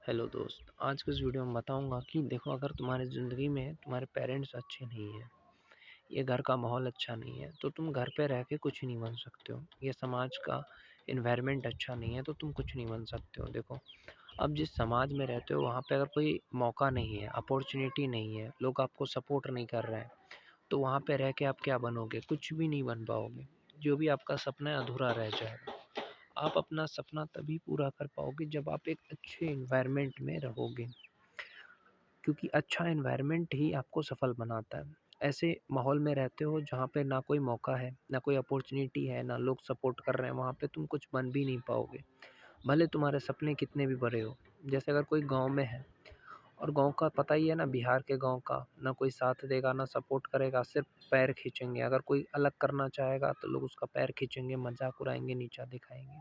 Hello दोस्त, आज के इस वीडियो में बताऊंगा कि देखो, अगर तुम्हारी ज़िंदगी में तुम्हारे पेरेंट्स अच्छे नहीं हैं, ये घर का माहौल अच्छा नहीं है, तो तुम घर पे रह के कुछ नहीं बन सकते हो। ये समाज का इन्वायरमेंट अच्छा नहीं है तो तुम कुछ नहीं बन सकते हो। देखो, अब जिस समाज में रहते हो वहाँ पे अगर कोई मौका नहीं है, अपॉर्चुनिटी नहीं है, लोग आपको सपोर्ट नहीं कर रहे हैं, तो वहाँ पे रह के आप क्या बनोगे? कुछ भी नहीं बन पाओगे। जो भी आपका सपना है अधूरा रह जाएगा। आप अपना सपना तभी पूरा कर पाओगे जब आप एक अच्छे एनवायरनमेंट में रहोगे, क्योंकि अच्छा एनवायरनमेंट ही आपको सफल बनाता है। ऐसे माहौल में रहते हो जहाँ पे ना कोई मौका है, ना कोई अपॉर्चुनिटी है, ना लोग सपोर्ट कर रहे हैं, वहाँ पे तुम कुछ बन भी नहीं पाओगे, भले तुम्हारे सपने कितने भी बड़े हो। जैसे अगर कोई गाँव में है, और गाँव का पता ही है ना, बिहार के गाँव का, ना कोई साथ देगा, ना सपोर्ट करेगा, सिर्फ पैर खींचेंगे। अगर कोई अलग करना चाहेगा तो लोग उसका पैर खींचेंगे, मजाक उड़ाएंगे, नीचा दिखाएंगे,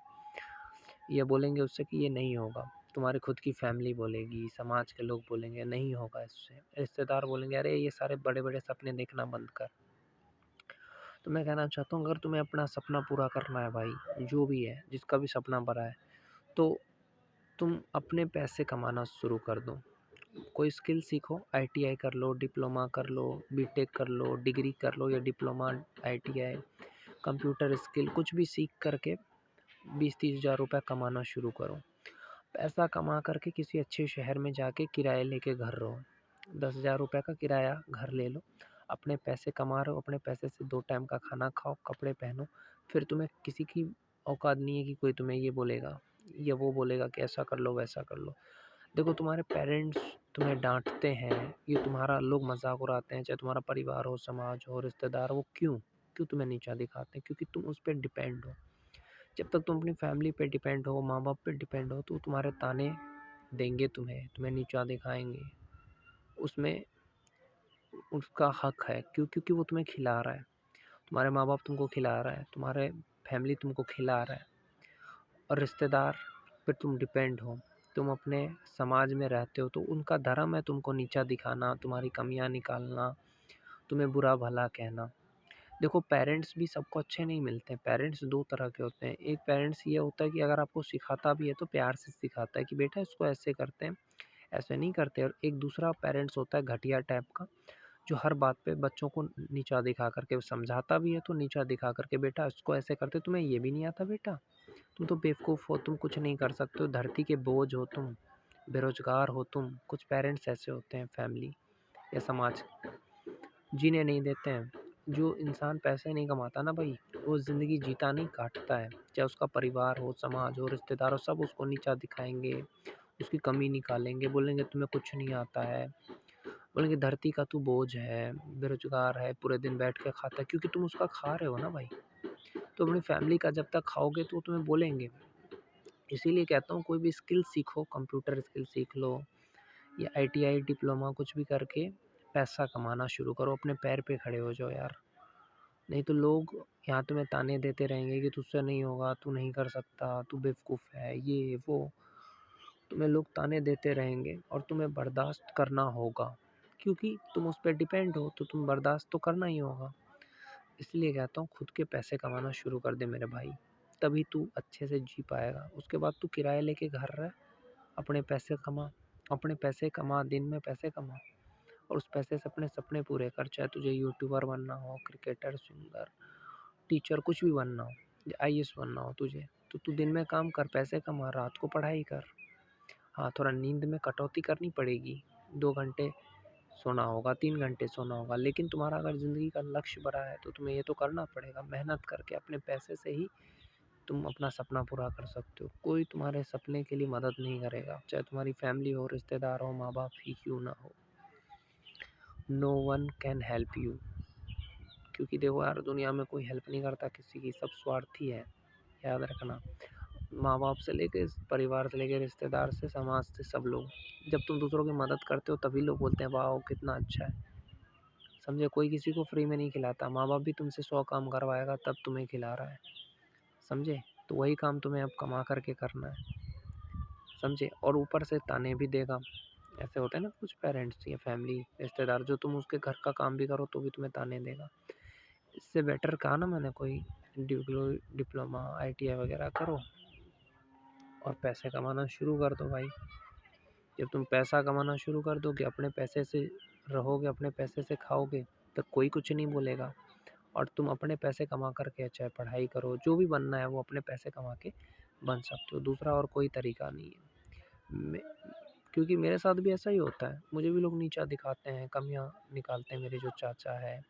ये बोलेंगे उससे कि ये नहीं होगा। तुम्हारी खुद की फैमिली बोलेगी, समाज के लोग बोलेंगे नहीं होगा इससे, रिश्तेदार बोलेंगे अरे ये सारे बड़े बड़े सपने देखना बंद कर। तो मैं कहना चाहता हूँ, अगर तुम्हें अपना सपना पूरा करना है भाई, जो भी है, जिसका भी सपना बड़ा है, तो तुम अपने पैसे कमाना शुरू कर दो। कोई स्किल सीखो, आईटीआई कर लो, डिप्लोमा कर लो, बीटेक कर लो, डिग्री कर लो, या डिप्लोमा, आईटीआई, कंप्यूटर स्किल, कुछ भी सीख करके 20-30 हज़ार रुपये कमाना शुरू करो। पैसा कमा करके किसी अच्छे शहर में जाके किराए लेके घर रहो। 10,000 रुपये का किराया घर ले लो। अपने पैसे कमा रहे हो, अपने पैसे से 2 टाइम का खाना खाओ, कपड़े पहनो। फिर तुम्हें किसी की औकात नहीं है कि कोई तुम्हें ये बोलेगा या वो बोलेगा कि ऐसा कर लो वैसा कर लो। देखो, तुम्हारे पेरेंट्स तुम्हें डांटते हैं, ये तुम्हारा लोग मजाक उड़ाते हैं, चाहे तुम्हारा परिवार हो, समाज हो, रिश्तेदार हो, क्यों क्यों तुम्हें नीचा दिखाते हैं? क्योंकि तुम उस पर डिपेंड हो। जब तक तुम अपनी फैमिली पे डिपेंड हो, माँ बाप पे डिपेंड हो, तो तुम्हारे ताने देंगे, तुम्हें तुम्हें नीचा दिखाएंगे। उसमें उसका हक है। क्यों? क्योंकि वो तुम्हें खिला रहा है, तुम्हारे माँ बाप तुमको खिला रहा है, तुम्हारे फैमिली तुमको खिला रहा है, और रिश्तेदार पे तुम डिपेंड हो। तुम अपने समाज में रहते हो तो उनका धर्म है तुमको नीचा दिखाना, तुम्हारी कमियां निकालना, तुम्हें बुरा भला कहना। देखो, पेरेंट्स भी सबको अच्छे नहीं मिलते हैं। पेरेंट्स 2 तरह के होते हैं। एक पेरेंट्स ये होता है कि अगर आपको सिखाता भी है तो प्यार से सिखाता है कि बेटा इसको ऐसे करते हैं, ऐसे नहीं करते। और एक दूसरा पेरेंट्स होता है घटिया टाइप का, जो हर बात पे बच्चों को नीचा दिखा करके समझाता भी है, तो नीचा दिखा करके बेटा इसको ऐसे करते, तुम्हें ये भी नहीं आता बेटा, तुम तो बेवकूफ़ हो, तुम कुछ नहीं कर सकते हो, धरती के बोझ हो तुम, बेरोज़गार हो तुम। कुछ पेरेंट्स ऐसे होते हैं, फैमिली या समाज जीने नहीं देते हैं। जो इंसान पैसे नहीं कमाता ना भाई, वो ज़िंदगी जीता नहीं, काटता है। चाहे उसका परिवार हो, समाज हो, रिश्तेदार हो, सब उसको नीचा दिखाएँगे, उसकी कमी निकालेंगे, बोलेंगे तुम्हें कुछ नहीं आता है, बोलेंगे धरती का तू बोझ है, बेरोज़गार है, पूरे दिन बैठ के खाता है, क्योंकि तुम उसका खा रहे हो ना भाई। तो अपनी फैमिली का जब तक खाओगे तो वो तुम्हें बोलेंगे। इसीलिए कहता हूँ, कोई भी स्किल सीखो, कंप्यूटर स्किल सीख लो, या आईटीआई, डिप्लोमा, कुछ भी करके पैसा कमाना शुरू करो, अपने पैर पे खड़े हो जाओ यार। नहीं तो लोग यहाँ तुम्हें ताने देते रहेंगे कि तुझसे नहीं होगा, तू नहीं कर सकता, तू बेवकूफ़ है, ये वो। तुम्हें लोग ताने देते रहेंगे और तुम्हें बर्दाश्त करना होगा, क्योंकि तुम उस पे डिपेंड हो, तो तुम बर्दाश्त तो करना ही होगा। इसलिए कहता हूँ, खुद के पैसे कमाना शुरू कर दे मेरे भाई, तभी तू अच्छे से जी पाएगा। उसके बाद तू किराया लेके घर रह, अपने पैसे कमा, अपने पैसे कमा, दिन में पैसे कमा, और उस पैसे से अपने सपने पूरे कर। चाहे तुझे यूट्यूबर बनना हो, क्रिकेटर, सिंगर, टीचर, कुछ भी बनना हो, आईएएस बनना हो तुझे, तो तू दिन में काम कर, पैसे कमा, रात को पढ़ाई कर। हाँ, थोड़ा नींद में कटौती करनी पड़ेगी, 2 घंटे सोना होगा, 3 घंटे सोना होगा, लेकिन तुम्हारा अगर ज़िंदगी का लक्ष्य बड़ा है तो तुम्हें ये तो करना पड़ेगा। मेहनत करके अपने पैसे से ही तुम अपना सपना पूरा कर सकते हो। कोई तुम्हारे सपने के लिए मदद नहीं करेगा, चाहे तुम्हारी फैमिली हो, रिश्तेदार हो, माँ बाप ही क्यों ना हो। No one can help you. क्योंकि देखो यार, दुनिया में कोई हेल्प नहीं करता किसी की, सब स्वार्थी है, याद रखना। माँ बाप से लेके, परिवार से लेके, रिश्तेदार से, समाज से, सब लोग। जब तुम दूसरों की मदद करते हो तभी लोग बोलते हैं वाह कितना अच्छा है। समझे? कोई किसी को फ्री में नहीं खिलाता। माँ बाप भी तुमसे 100 काम करवाएगा तब तुम्हें खिला रहा है। समझे? तो वही काम तुम्हें अब कमा करके करना है। समझे? और ऊपर से ताने भी देगा। ऐसे होते हैं ना कुछ पेरेंट्स या फैमिली, रिश्तेदार, जो तुम उसके घर का काम भी करो तो भी तुम्हें ताने देगा। इससे बेटर कहा ना मैंने, कोई डिप्लोमा, आईटीआई वगैरह करो और पैसे कमाना शुरू कर दो भाई। जब तुम पैसा कमाना शुरू कर दोगे, अपने पैसे से रहोगे, अपने पैसे से खाओगे, तो कोई कुछ नहीं बोलेगा। और तुम अपने पैसे कमा करके चाहे पढ़ाई करो, जो भी बनना है वो अपने पैसे कमा के बन सकते हो। दूसरा और कोई तरीका नहीं है। क्योंकि मेरे साथ भी ऐसा ही होता है, मुझे भी लोग नीचा दिखाते हैं, कमियाँ निकालते हैं। मेरे जो चाचा है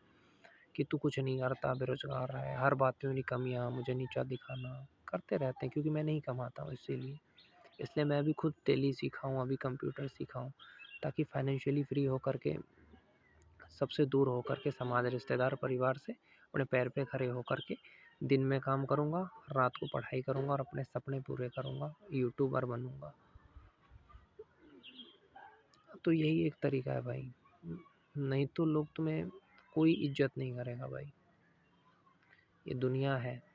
कि तू कुछ नहीं करता, बेरोज़गार है, हर बात पे मेरी कमियाँ, मुझे नीचा दिखाना करते रहते हैं, क्योंकि मैं नहीं कमाता हूँ इसीलिए। इसलिए मैं भी खुद टैली सीखा हूँ, अभी कंप्यूटर सीखा हूँ, ताकि फाइनेंशियली फ्री होकर के, सबसे दूर होकर के, समाज, रिश्तेदार, परिवार से अपने पैर पे खड़े होकर के दिन में काम करूँगा, रात को पढ़ाई करूँगा और अपने सपने पूरे करूँगा, यूट्यूबर बनूँगा। तो यही एक तरीका है भाई, नहीं तो लोग तुम्हें कोई इज्जत नहीं करेगा भाई। ये दुनिया है।